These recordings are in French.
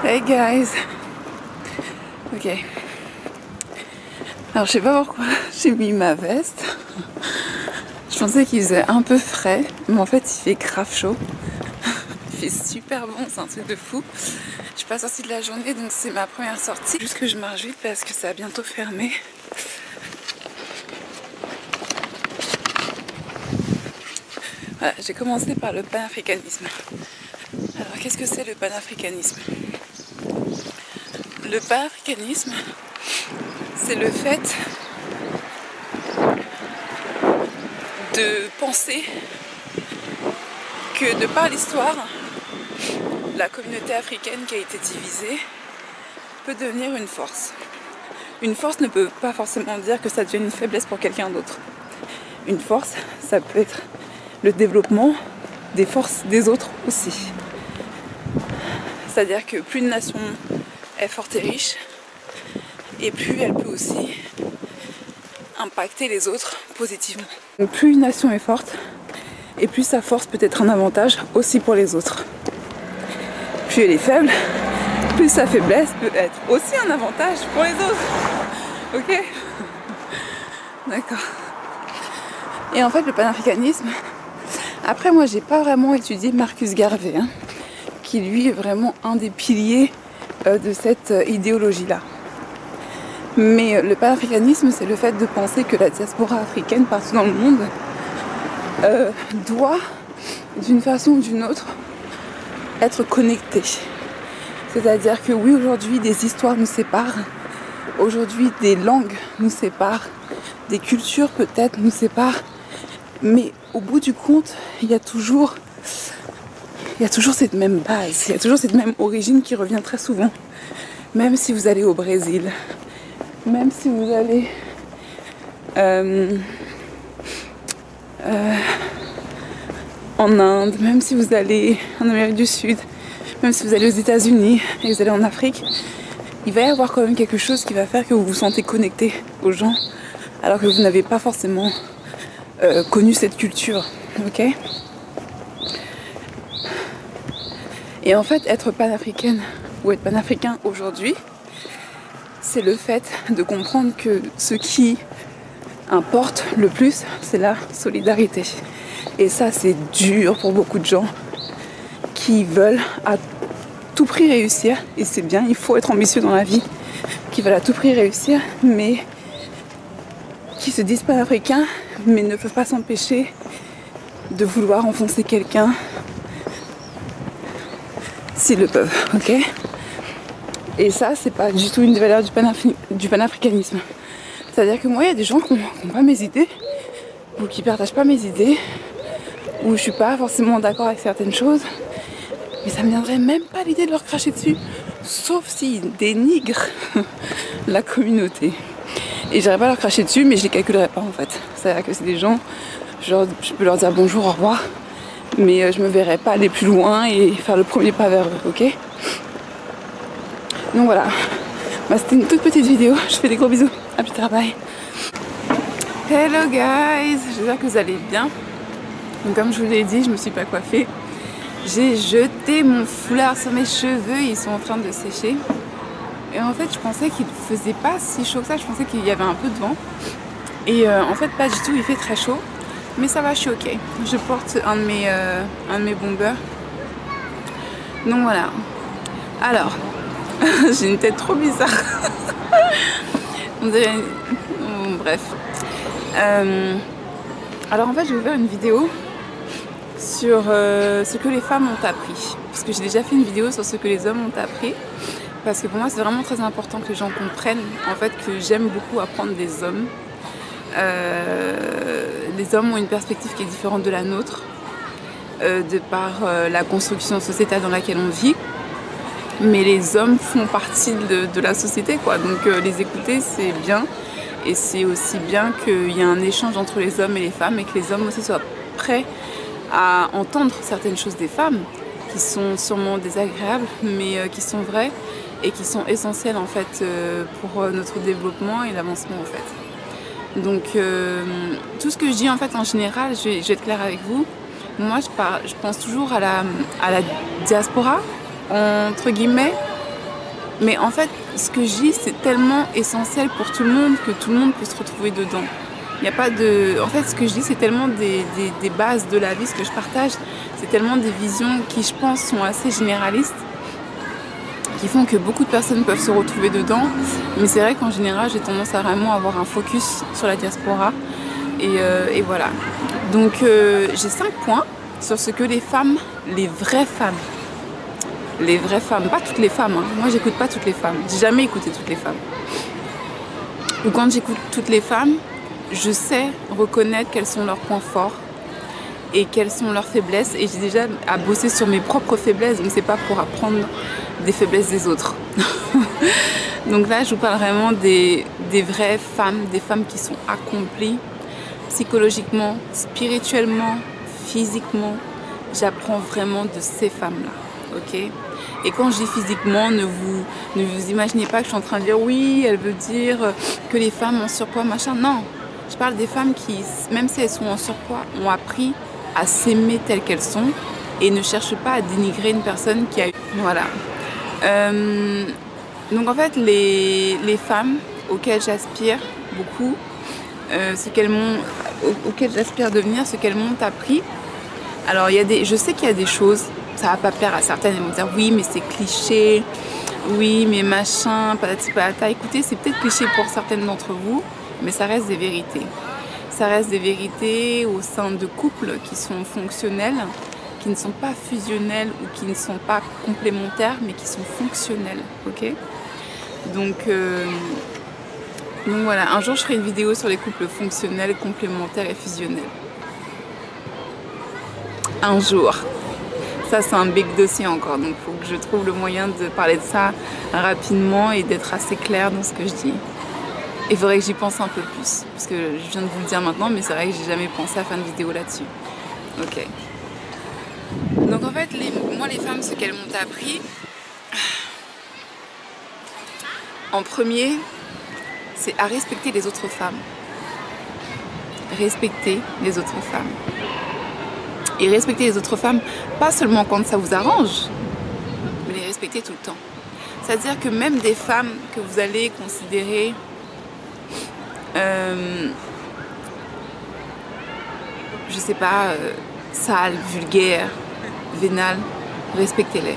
Hey guys. Ok. Alors je sais pas pourquoi j'ai mis ma veste. Je pensais qu'il faisait un peu frais, mais en fait il fait grave chaud. Il fait super bon, c'est un truc de fou. Je suis pas sortie de la journée donc c'est ma première sortie. Juste que je marche vite parce que ça va bientôt fermer. Voilà, j'ai commencé par le panafricanisme. Alors qu'est-ce que c'est le panafricanisme ? Le panafricanisme, c'est le fait de penser que de par l'histoire, la communauté africaine qui a été divisée peut devenir une force. Une force ne peut pas forcément dire que ça devient une faiblesse pour quelqu'un d'autre. Une force, ça peut être le développement des forces des autres aussi. C'est-à-dire que plus une nation est forte et riche, et plus elle peut aussi impacter les autres positivement. Donc plus une nation est forte, et plus sa force peut être un avantage aussi pour les autres. Plus elle est faible, plus sa faiblesse peut être aussi un avantage pour les autres. Ok? D'accord. Et en fait le panafricanisme, après moi j'ai pas vraiment étudié Marcus Garvey, hein, qui lui est vraiment un des piliers de cette idéologie-là. Mais le panafricanisme, c'est le fait de penser que la diaspora africaine partout dans le monde doit, d'une façon ou d'une autre, être connectée. C'est-à-dire que oui, aujourd'hui, des histoires nous séparent, aujourd'hui, des langues nous séparent, des cultures peut-être nous séparent, mais au bout du compte, il y a toujours cette même base, il y a toujours cette même origine qui revient très souvent. Même si vous allez au Brésil, même si vous allez en Inde, même si vous allez en Amérique du Sud, même si vous allez aux États-Unis et vous allez en Afrique, il va y avoir quand même quelque chose qui va faire que vous vous sentez connecté aux gens alors que vous n'avez pas forcément connu cette culture. Ok ? Et en fait, être panafricaine ou être panafricain aujourd'hui, c'est le fait de comprendre que ce qui importe le plus, c'est la solidarité. Et ça, c'est dur pour beaucoup de gens qui veulent à tout prix réussir. Et c'est bien, il faut être ambitieux dans la vie, qui veulent à tout prix réussir, mais qui se disent panafricains, mais ne peuvent pas s'empêcher de vouloir enfoncer quelqu'un s'ils le peuvent, ok? Et ça, c'est pas du tout une des valeurs du panafricanisme. C'est-à-dire que moi, il y a des gens qui n'ont pas mes idées, ou qui partagent pas mes idées, ou je suis pas forcément d'accord avec certaines choses, mais ça me viendrait même pas l'idée de leur cracher dessus, sauf s'ils dénigrent la communauté. Et j'irais pas leur cracher dessus, mais je les calculerais pas en fait. C'est-à-dire que c'est des gens, genre, je peux leur dire bonjour, au revoir, mais je me verrais pas aller plus loin et faire le premier pas vers eux, ok? Donc voilà, bah, c'était une toute petite vidéo, je fais des gros bisous, à plus tard, bye. Hello guys, j'espère que vous allez bien. Donc comme je vous l'ai dit, je me suis pas coiffée. J'ai jeté mon foulard sur mes cheveux, ils sont en train de sécher. Et en fait, je pensais qu'il faisait pas si chaud que ça, je pensais qu'il y avait un peu de vent. Et en fait, pas du tout, il fait très chaud. Mais ça va, je suis ok. Je porte un de mes bombers. Donc voilà. Alors, j'ai une tête trop bizarre. On dirait... Bon, bref. Alors en fait, je vais faire une vidéo sur ce que les femmes ont appris. Parce que j'ai déjà fait une vidéo sur ce que les hommes ont appris. Parce que pour moi c'est vraiment très important que les gens comprennent en fait que j'aime beaucoup apprendre des hommes. Les hommes ont une perspective qui est différente de la nôtre, de par la construction sociétale dans laquelle on vit. Mais les hommes font partie de la société, quoi. Donc les écouter c'est bien. Et c'est aussi bien qu'il y ait un échange entre les hommes et les femmes et que les hommes aussi soient prêts à entendre certaines choses des femmes qui sont sûrement désagréables mais qui sont vraies et qui sont essentielles en fait pour notre développement et l'avancement en fait. Donc tout ce que je dis en fait en général, je vais être claire avec vous, moi je pense toujours à la diaspora entre guillemets, mais en fait ce que je dis c'est tellement essentiel pour tout le monde que tout le monde peut se retrouver dedans. Il n'y a pas de... En fait, ce que je dis, c'est tellement des bases de la vie, ce que je partage, c'est tellement des visions qui, je pense, sont assez généralistes, qui font que beaucoup de personnes peuvent se retrouver dedans. Mais c'est vrai qu'en général, j'ai tendance à vraiment avoir un focus sur la diaspora. Et voilà. Donc, j'ai 5 points sur ce que les femmes, les vraies femmes, pas toutes les femmes, hein. Moi, j'écoute pas toutes les femmes. J'ai jamais écouté toutes les femmes. Ou quand j'écoute toutes les femmes, je sais reconnaître quels sont leurs points forts et quelles sont leurs faiblesses. Et j'ai déjà à bosser sur mes propres faiblesses, donc c'est pas pour apprendre des faiblesses des autres. Donc là, je vous parle vraiment des vraies femmes, des femmes qui sont accomplies psychologiquement, spirituellement, physiquement. J'apprends vraiment de ces femmes-là, ok? Et quand je dis physiquement, ne vous imaginez pas que je suis en train de dire oui, elle veut dire que les femmes ont surpoids, machin. Non. Je parle des femmes qui, même si elles sont en surpoids, ont appris à s'aimer telles qu'elles sont et ne cherchent pas à dénigrer une personne qui a eu... Voilà. Donc en fait, les femmes auxquelles j'aspire beaucoup, auxquelles j'aspire à devenir, ce qu'elles m'ont appris. Alors je sais qu'il y a des choses, ça va pas plaire à certaines, elles vont dire oui mais c'est cliché, oui mais machin, patati patata. Écoutez, c'est peut-être cliché pour certaines d'entre vous, mais ça reste des vérités. Ça reste des vérités au sein de couples qui sont fonctionnels, qui ne sont pas fusionnels ou qui ne sont pas complémentaires, mais qui sont fonctionnels, ok? Donc voilà, un jour je ferai une vidéo sur les couples fonctionnels, complémentaires et fusionnels. Un jour. Ça c'est un big dossier encore, donc il faut que je trouve le moyen de parler de ça rapidement et d'être assez claire dans ce que je dis. Il faudrait que j'y pense un peu plus, parce que je viens de vous le dire maintenant, mais c'est vrai que j'ai jamais pensé à faire une vidéo là-dessus. Ok. Donc en fait, moi les femmes, ce qu'elles m'ont appris, en premier, c'est à respecter les autres femmes. Respecter les autres femmes. Et respecter les autres femmes, pas seulement quand ça vous arrange, mais les respecter tout le temps. C'est-à-dire que même des femmes que vous allez considérer je sais pas, sales, vulgaires, vénales, respectez-les.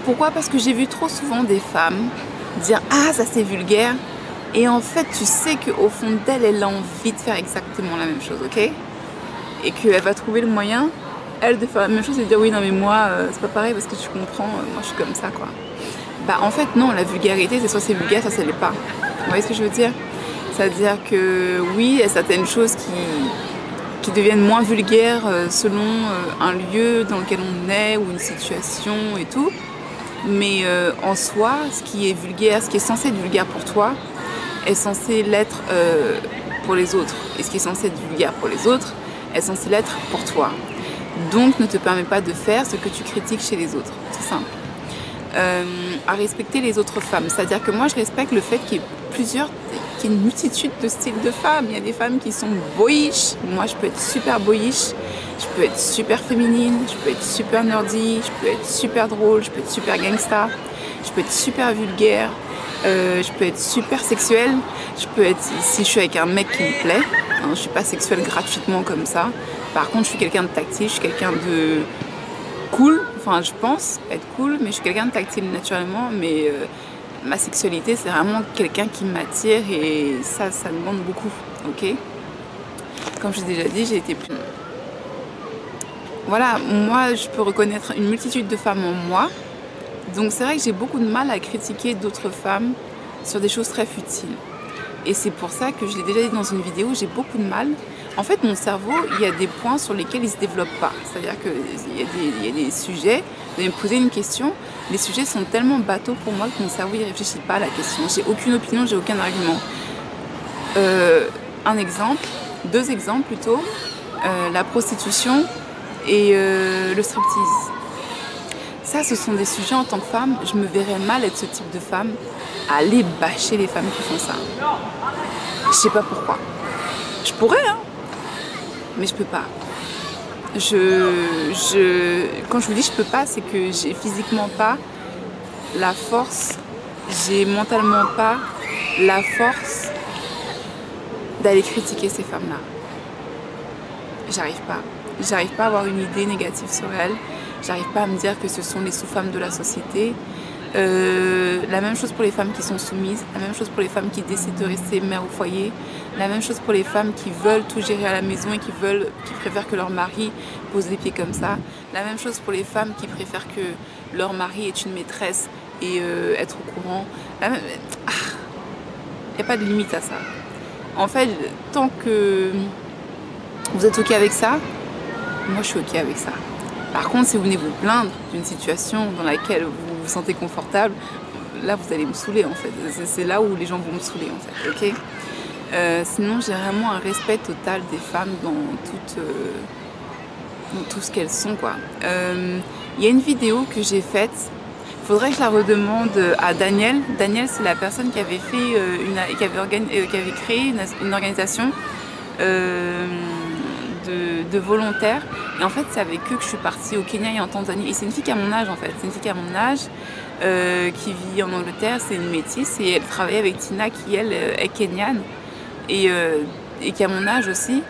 Pourquoi? Parce que j'ai vu trop souvent des femmes dire « Ah, ça c'est vulgaire » et en fait tu sais qu'au fond d'elle, elle a envie de faire exactement la même chose, ok? Et qu'elle va trouver le moyen, elle, de faire la même chose et de dire « Oui, non mais moi, c'est pas pareil parce que tu comprends, moi je suis comme ça, quoi. » Bah en fait non, la vulgarité, c'est soit c'est vulgaire, soit ça l'est pas. Vous voyez ce que je veux dire? C'est-à-dire que oui, il y a certaines choses qui deviennent moins vulgaires selon un lieu dans lequel on est ou une situation et tout. Mais en soi, ce qui est vulgaire, ce qui est censé être vulgaire pour toi, est censé l'être pour les autres. Et ce qui est censé être vulgaire pour les autres est censé l'être pour toi. Donc ne te permets pas de faire ce que tu critiques chez les autres. C'est simple. À respecter les autres femmes. C'est-à-dire que moi je respecte le fait qu'il y ait une multitude de styles de femmes. Il y a des femmes qui sont boyish. Moi je peux être super boyish, je peux être super féminine, je peux être super nerdy, je peux être super drôle, je peux être super gangsta, je peux être super vulgaire, je peux être super sexuelle, je peux être, si je suis avec un mec qui me plaît, hein, je suis pas sexuelle gratuitement comme ça. Par contre je suis quelqu'un de tactile, je suis quelqu'un de cool. Enfin, je pense être cool, mais je suis quelqu'un de tactile naturellement, mais ma sexualité, c'est vraiment quelqu'un qui m'attire et ça demande beaucoup, ok? Comme je l'ai déjà dit, j'ai été plus... Voilà, moi, je peux reconnaître une multitude de femmes en moi, Donc c'est vrai que j'ai beaucoup de mal à critiquer d'autres femmes sur des choses très futiles. Et c'est pour ça que je l'ai déjà dit dans une vidéo, j'ai beaucoup de mal. En fait, mon cerveau, il y a des points sur lesquels il ne se développe pas. C'est-à-dire qu'il y a des sujets, vous allez me poser une question, les sujets sont tellement bateaux pour moi que mon cerveau ne réfléchit pas à la question. J'ai aucune opinion, j'ai aucun argument. Un exemple, 2 exemples plutôt, la prostitution et le striptease. Ça, ce sont des sujets en tant que femme, je me verrais mal être ce type de femme, à aller bâcher les femmes qui font ça. Je sais pas pourquoi. Je pourrais, hein, mais je peux pas. Quand je vous dis je peux pas, c'est que j'ai physiquement pas la force, j'ai mentalement pas la force d'aller critiquer ces femmes-là. J'arrive pas. J'arrive pas à avoir une idée négative sur elles. J'arrive pas à me dire que ce sont les sous-femmes de la société. La même chose pour les femmes qui sont soumises, la même chose pour les femmes qui décident de rester mères au foyer, la même chose pour les femmes qui veulent tout gérer à la maison et qui préfèrent que leur mari pose les pieds comme ça, la même chose pour les femmes qui préfèrent que leur mari est une maîtresse et être au courant. Il n'y a pas de limite à ça. En fait, tant que vous êtes ok avec ça, moi je suis ok avec ça. Par contre, si vous venez vous plaindre d'une situation dans laquelle vous vous sentez confortable, là vous allez me saouler en fait. C'est là où les gens vont me saouler en fait, ok. Sinon, j'ai vraiment un respect total des femmes dans tout ce qu'elles sont, quoi. Il y a une vidéo que j'ai faite. Il faudrait que je la redemande à Daniel. Daniel, c'est la personne qui avait fait qui avait créé une organisation de volontaires. Et en fait, c'est avec eux que je suis partie au Kenya et en Tanzanie. Et c'est une fille qui a mon âge, en fait. C'est une fille qui a mon âge, qui vit en Angleterre. C'est une métisse. Et elle travaille avec Tina, qui, elle, est kenyane. Et qui a mon âge aussi.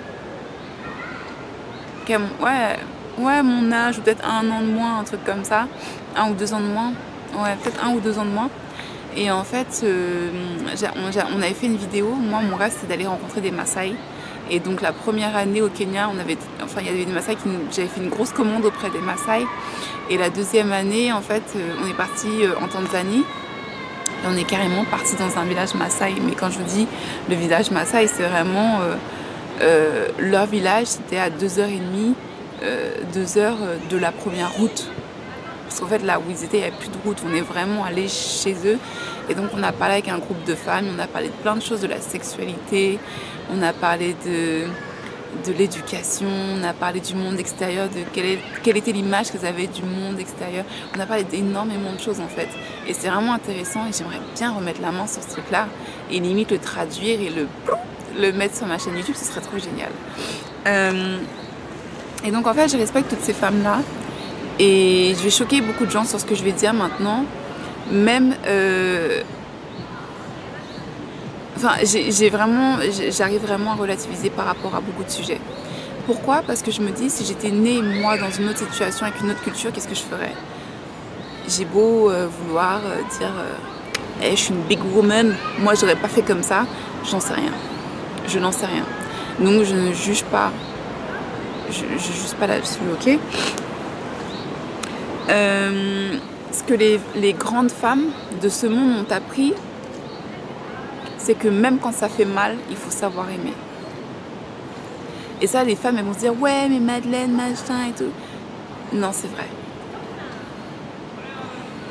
Ouais, mon âge, ou peut-être 1 an de moins, un truc comme ça. 1 ou 2 ans de moins. Ouais, peut-être 1 ou 2 ans de moins. Et en fait, on avait fait une vidéo. Moi, mon rêve, c'était d'aller rencontrer des Maasai. Et donc la première année au Kenya, il y avait des Maasai j'avais fait une grosse commande auprès des Maasai. Et la deuxième année, en fait, on est parti en Tanzanie. Et on est carrément parti dans un village Maasai. Mais quand je vous dis le village Maasai, c'est vraiment leur village, c'était à 2h30, 2 heures de la première route. Parce qu'en fait, là où ils étaient, il n'y avait plus de route. On est vraiment allé chez eux. Et donc, on a parlé avec un groupe de femmes. On a parlé de plein de choses, de la sexualité. On a parlé de l'éducation. On a parlé du monde extérieur, de quelle était l'image qu'elles avaient du monde extérieur. On a parlé d'énormément de choses, en fait. Et c'est vraiment intéressant. Et j'aimerais bien remettre la main sur ce truc-là. Et limite le traduire et le mettre sur ma chaîne YouTube. Ce serait trop génial. Et donc, en fait, je respecte toutes ces femmes-là. Et je vais choquer beaucoup de gens sur ce que je vais dire maintenant. Même... j'arrive vraiment à relativiser par rapport à beaucoup de sujets. Pourquoi? Parce que je me dis, si j'étais née, moi, dans une autre situation, avec une autre culture, qu'est-ce que je ferais? J'ai beau vouloir dire hey, je suis une big woman, moi, j'aurais pas fait comme ça. J'en sais rien. Je n'en sais rien. Donc, je ne juge pas. Je juge pas là-dessus, ok? Ce que les grandes femmes de ce monde ont appris, c'est que même quand ça fait mal, il faut savoir aimer. Et ça, les femmes, elles vont se dire, ouais, mais Madeleine, machin et tout. Non, c'est vrai.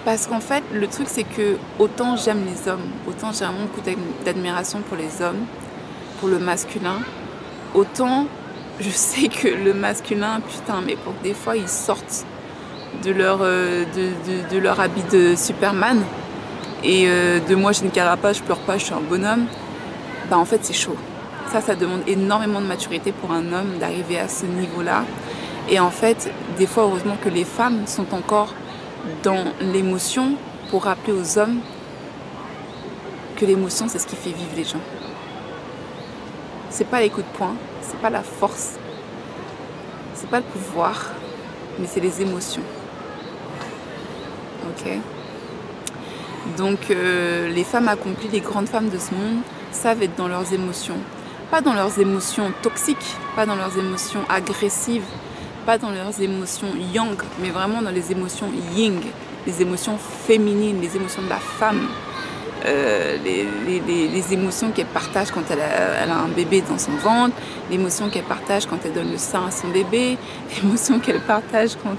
Parce qu'en fait, le truc, c'est que autant j'aime les hommes, autant j'ai vraiment beaucoup d'admiration pour les hommes, pour le masculin, autant je sais que le masculin, putain, mais pour que des fois, ils sortent de leur habit de Superman et de moi j'ai une carapace, je pleure pas, je suis un bonhomme, bah en fait c'est chaud. Ça demande énormément de maturité pour un homme d'arriver à ce niveau-là. Et en fait, des fois, heureusement que les femmes sont encore dans l'émotion pour rappeler aux hommes que l'émotion c'est ce qui fait vivre les gens. C'est pas les coups de poing, c'est pas la force, c'est pas le pouvoir, mais c'est les émotions. Ok? Donc les femmes accomplies, les grandes femmes de ce monde savent être dans leurs émotions. Pas dans leurs émotions toxiques, pas dans leurs émotions agressives, pas dans leurs émotions yang, mais vraiment dans les émotions yin, les émotions féminines, les émotions de la femme, les émotions qu'elle partage quand elle a un bébé dans son ventre, l'émotion qu'elle partage quand elle donne le sein à son bébé, l'émotion qu'elle partage quand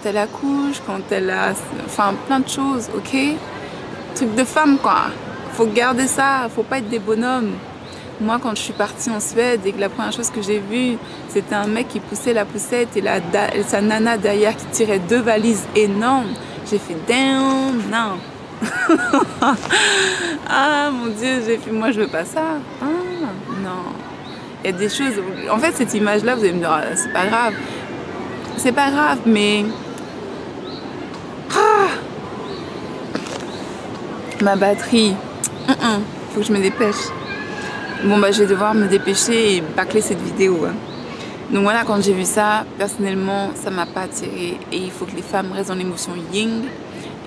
elle accouche, quand elle a... Enfin, plein de choses, ok? Truc de femme, quoi. Faut garder ça, faut pas être des bonhommes. Moi, quand je suis partie en Suède et que la première chose que j'ai vue, c'était un mec qui poussait la poussette et sa nana derrière qui tirait 2 valises énormes, j'ai fait damn, non. Ah mon Dieu, j'ai fait, moi je veux pas ça. Ah, non. Il y a des choses, en fait cette image-là, vous allez me dire, c'est pas grave. C'est pas grave, mais... Ah, ma batterie, faut que je me dépêche. Bon bah je vais devoir me dépêcher et bâcler cette vidéo. Hein. Donc voilà, quand j'ai vu ça, personnellement, ça m'a pas attiré. Et il faut que les femmes restent dans l'émotion yin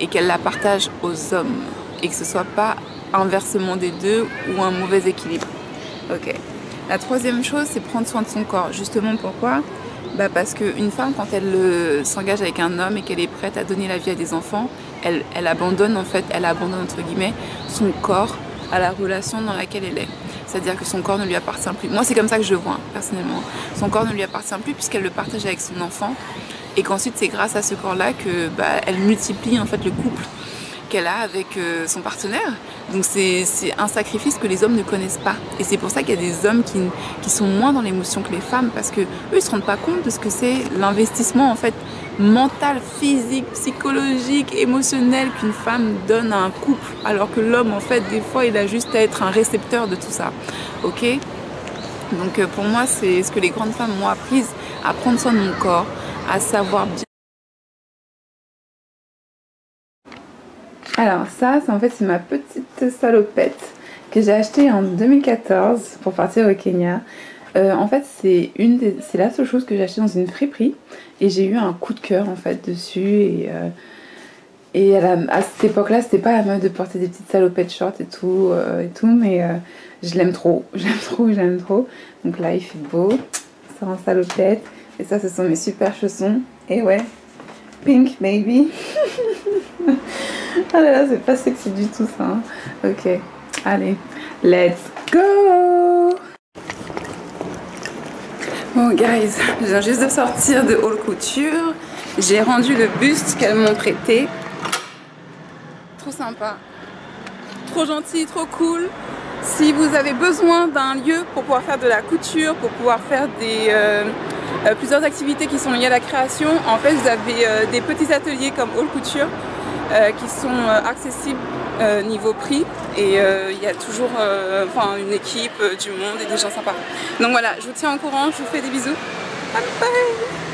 et qu'elles la partagent aux hommes. Et que ce soit pas inversement des deux ou un mauvais équilibre. Ok. La troisième chose, c'est prendre soin de son corps. Justement pourquoi? Bah parce qu'une femme, quand elle s'engage avec un homme et qu'elle est prête à donner la vie à des enfants, elle abandonne en fait, elle abandonne entre guillemets son corps à la relation dans laquelle elle est. C'est-à-dire que son corps ne lui appartient plus. Moi, c'est comme ça que je le vois, personnellement. Son corps ne lui appartient plus puisqu'elle le partage avec son enfant. Et qu'ensuite, c'est grâce à ce corps-là que elle multiplie en fait le couple qu'elle a avec son partenaire. Donc c'est un sacrifice que les hommes ne connaissent pas. Et c'est pour ça qu'il y a des hommes qui sont moins dans l'émotion que les femmes, parce que eux ils se rendent pas compte de ce que c'est l'investissement en fait mental, physique, psychologique, émotionnel qu'une femme donne à un couple, alors que l'homme en fait des fois il a juste à être un récepteur de tout ça. Ok? Donc pour moi c'est ce que les grandes femmes m'ont appris, à prendre soin de mon corps, à savoir bien. Alors ça, en fait, c'est ma petite salopette que j'ai achetée en 2014 pour partir au Kenya. En fait, c'est la seule chose que j'ai achetée dans une friperie et j'ai eu un coup de cœur en fait dessus. Et à cette époque-là, c'était pas la mode de porter des petites salopettes short et tout, mais je l'aime trop, j'aime trop. Donc là, il fait beau, ça en salopette. Et ça, ce sont mes super chaussons. Et ouais, pink baby. Ah là là, c'est pas sexy du tout ça. Hein. Ok, allez, let's go. Bon guys, je viens juste de sortir de Haute Couture. J'ai rendu le buste qu'elles m'ont prêté. Trop sympa, trop gentil, trop cool. Si vous avez besoin d'un lieu pour pouvoir faire de la couture, pour pouvoir faire plusieurs activités qui sont liées à la création, en fait vous avez des petits ateliers comme Haute Couture qui sont accessibles niveau prix et il y a toujours une équipe, du monde et des gens sympas. Donc voilà, je vous tiens au courant, je vous fais des bisous. Bye bye.